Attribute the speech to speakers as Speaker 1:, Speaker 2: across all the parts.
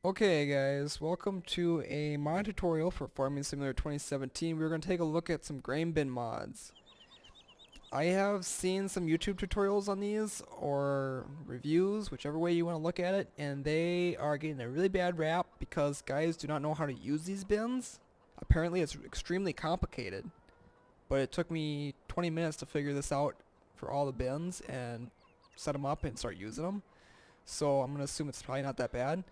Speaker 1: Okay guys, welcome to a mod tutorial for Farming Simulator 2017. We're going to take a look at some grain bin mods. I have seen some YouTube tutorials on these, or reviews, whichever way you want to look at it, and they are getting a really bad rap because guys do not know how to use these bins. Apparently it's extremely complicated, but it took me 20 minutes to figure this out for all the bins and set them up and start using them. So I'm going to assume it's probably not that bad.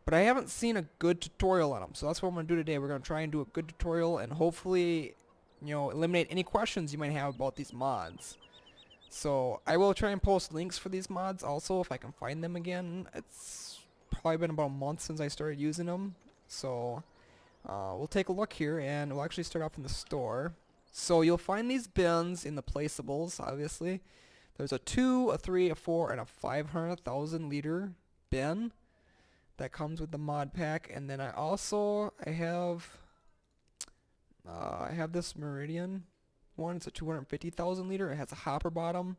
Speaker 1: But I haven't seen a good tutorial on them, so that's what I'm going to do today. We're going to try and do a good tutorial and hopefully, eliminate any questions you might have about these mods. So I will try and post links for these mods also if I can find them again. It's probably been about a month since I started using them. So we'll take a look here and we'll actually start off in the store. So you'll find these bins in the placeables, obviously. There's a 2, a 3, a 4, and a 500,000 liter bin that comes with the mod pack. And then I have this Meridian one. It's a 250,000 liter. It has a hopper bottom.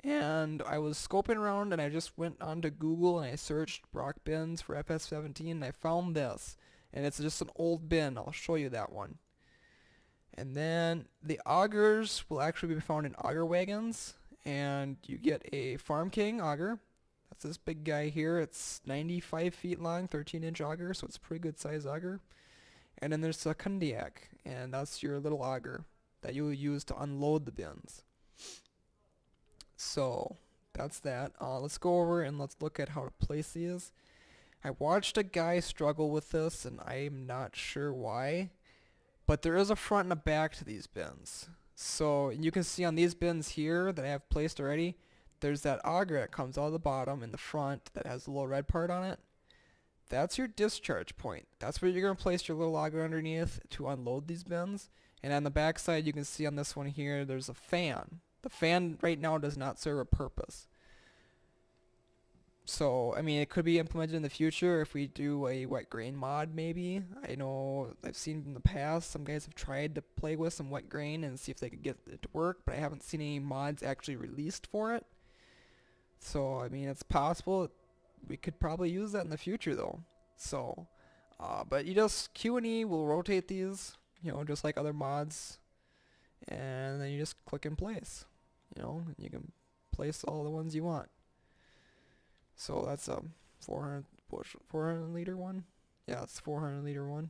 Speaker 1: And I was scoping around and I just went onto Google and I searched Brock bins for FS17 and I found this. And it's just an old bin. I'll show you that one. And then the augers will actually be found in auger wagons. And you get a Farm King auger. That's this big guy here. It's 95 feet long, 13-inch auger, so it's a pretty good size auger. And then there's a Kundiak, and that's your little auger that you will use to unload the bins. So that's that. Let's go over and let's look at how to place these. I watched a guy struggle with this, and I'm not sure why, but there is a front and a back to these bins. So you can see on these bins here that I have placed already, there's that auger that comes out of the bottom in the front that has the little red part on it. That's your discharge point. That's where you're going to place your little auger underneath to unload these bins. And on the back side, you can see on this one here, there's a fan. The fan right now does not serve a purpose. So, I mean, it could be implemented in the future if we do a wet grain mod, maybe. I know I've seen in the past some guys have tried to play with some wet grain and see if they could get it to work, but I haven't seen any mods actually released for it. So, I mean, it's possible we could probably use that in the future, though. So, but you just Q and E will rotate these, just like other mods, and then you just click in place, and you can place all the ones you want. So that's a 400 liter one. Yeah, it's 400 liter one.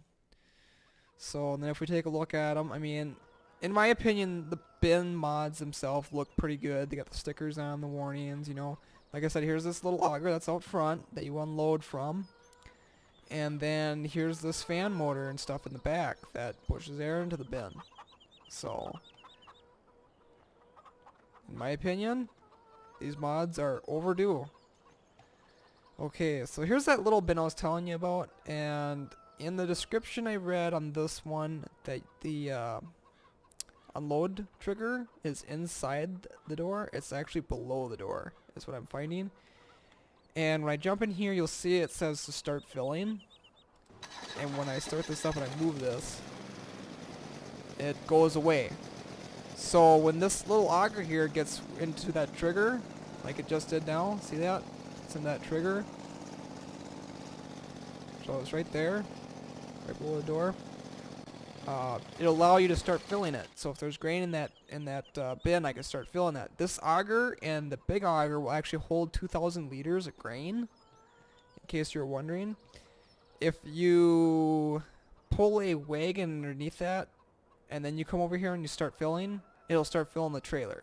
Speaker 1: So and then if we take a look at them, I mean, in my opinion, the bin mods themselves look pretty good. They got the stickers on, the warnings, Like I said, here's this little auger that's out front that you unload from. And then here's this fan motor and stuff in the back that pushes air into the bin. So, in my opinion, these mods are overdue. Okay, so here's that little bin I was telling you about, and in the description I read on this one that the unload trigger is inside the door. It's actually below the door, is what I'm finding. And when I jump in here, you'll see it says to start filling. And when I start this up and I move this, it goes away. So when this little auger here gets into that trigger, like it just did now, see that? It's in that trigger. So it's right there, right below the door. It'll allow you to start filling it. So if there's grain in that bin, I can start filling that. This auger and the big auger will actually hold 2,000 liters of grain, in case you're wondering. If you pull a wagon underneath that, and then you come over here and you start filling, it'll start filling the trailer.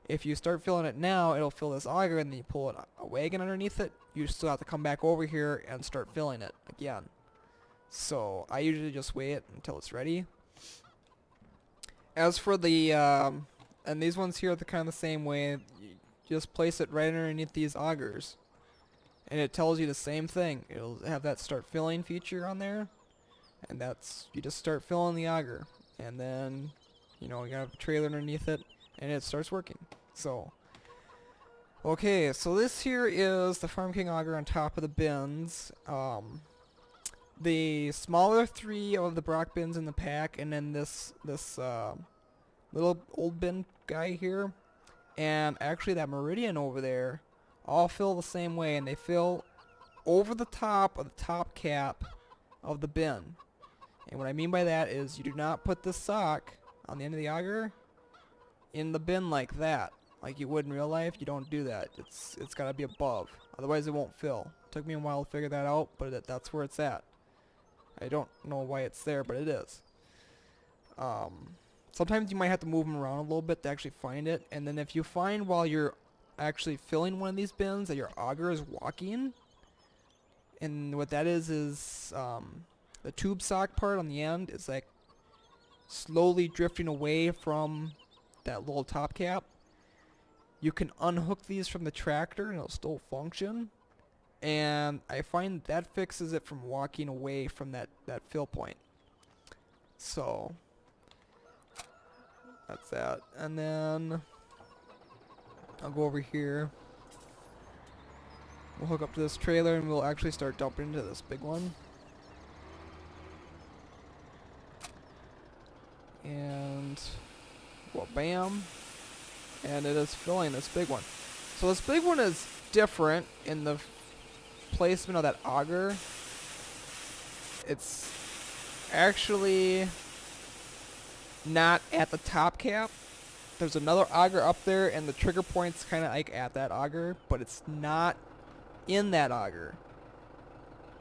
Speaker 1: If you start filling it now, it'll fill this auger, and then you pull a wagon underneath it, you still have to come back over here and start filling it again. So I usually just wait until it's ready. As for the, and these ones here are kind of the same way. You just place it right underneath these augers. And it tells you the same thing. It'll have that start filling feature on there. And you just start filling the auger. And then, you have a trailer underneath it. And it starts working. So, okay, so this here is the Farm King auger on top of the bins. The smaller 3 of the Brock bins in the pack, and then this little old bin guy here, and actually that Meridian over there, all fill the same way, and they fill over the top of the top cap of the bin. And what I mean by that is you do not put the sock on the end of the auger in the bin like that, like you would in real life. You don't do that. It's got to be above, otherwise it won't fill. Took me a while to figure that out, but that's where it's at. I don't know why it's there, but it is. Sometimes you might have to move them around a little bit to actually find it, and then if you find while you're actually filling one of these bins that your auger is walking, and what that is the tube sock part on the end is like slowly drifting away from that little top cap, you can unhook these from the tractor and it'll still function. And I find that fixes it from walking away from that fill point. So that's that. And then I'll go over here. We'll hook up to this trailer and we'll actually start dumping into this big one. And well, bam. And it is filling this big one. So this big one is different in the placement of that auger. It's actually not at the top cap. There's another auger up there and the trigger point's kind of like at that auger, but it's not in that auger.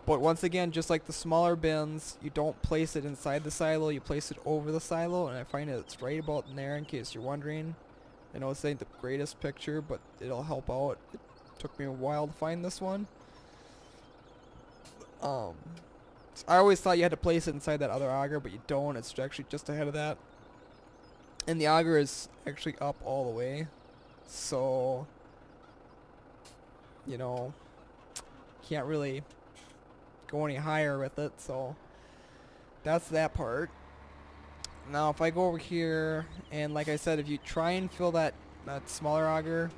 Speaker 1: But once again, just like the smaller bins, you don't place it inside the silo, you place it over the silo, and I find it's right about in there in case you're wondering. I know this ain't the greatest picture, but it'll help out. It took me a while to find this one. So I always thought you had to place it inside that other auger, but you don't. It's actually just ahead of that. And the auger is actually up all the way. So, you know, can't really go any higher with it. So that's that part. Now if I go over here, and like I said, if you try and fill that smaller auger,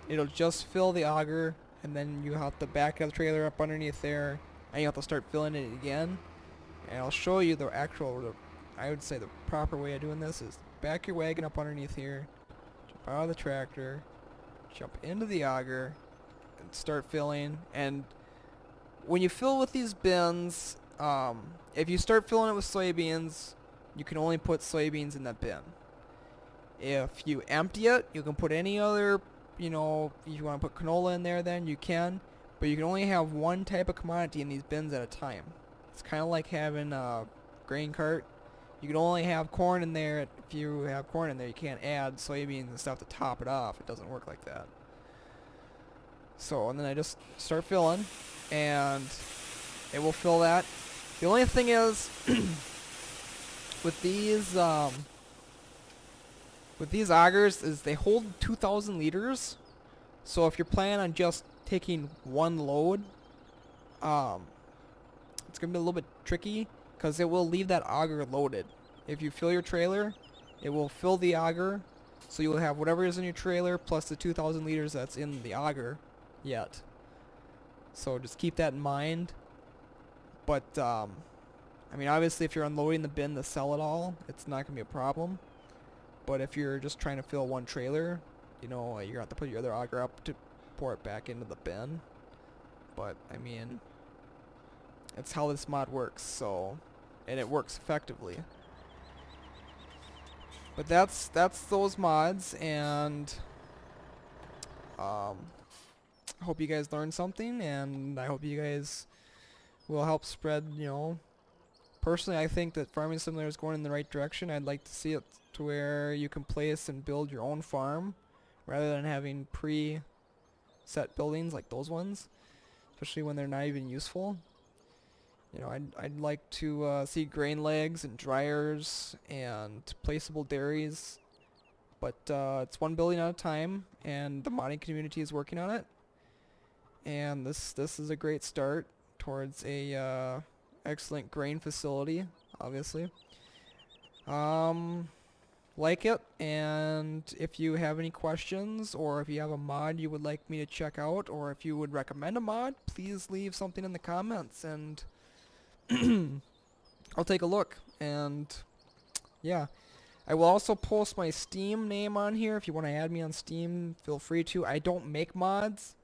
Speaker 1: it'll just fill the auger, and then you have to back the trailer up underneath there, and you have to start filling it again. And I'll show you the actual, I would say the proper way of doing this is back your wagon up underneath here, jump out of the tractor, jump into the auger, and start filling. And when you fill with these bins, if you start filling it with soybeans, you can only put soybeans in that bin. If you empty it, you can put any other, you know, if you want to put canola in there, then you can. But you can only have one type of commodity in these bins at a time. It's kind of like having a grain cart. You can only have corn in there. If you have corn in there, you can't add soybeans and stuff to top it off. It doesn't work like that. So, and then I just start filling, and it will fill that. The only thing is, with these augers, is they hold 2,000 liters. So if you're planning on just taking one load, it's gonna be a little bit tricky because it will leave that auger loaded. If you fill your trailer, it will fill the auger, so you'll have whatever is in your trailer plus the 2,000 liters that's in the auger yet. So just keep that in mind. But I mean, obviously if you're unloading the bin to sell it all, it's not gonna be a problem. But if you're just trying to fill one trailer, you know, you're gonna have to put your other auger up to pour it back into the bin. But I mean, it's how this mod works, so, and it works effectively. But that's those mods, and I hope you guys learned something, and I hope you guys will help spread, you know. Personally, I think that Farming Simulator is going in the right direction. I'd like to see it to where you can place and build your own farm rather than having pre-set buildings like those ones, especially when they're not even useful. You know, I'd like to see grain legs and dryers and placeable dairies, but it's one building at a time, and the modding community is working on it. And this is a great start towards a excellent grain facility, obviously. Like it, and if you have any questions, or if you have a mod you would like me to check out, or if you would recommend a mod, please leave something in the comments, and I'll take a look. And yeah, I will also post my Steam name on here. If you want to add me on Steam, feel free to. I don't make mods,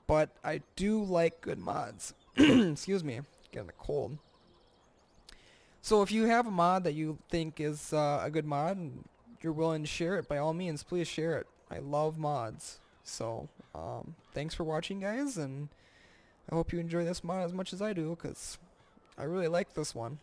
Speaker 1: but I do like good mods. Excuse me, getting a cold. So if you have a mod that you think is a good mod and you're willing to share it, by all means, please share it. I love mods. So thanks for watching, guys, and I hope you enjoy this mod as much as I do, because I really like this one.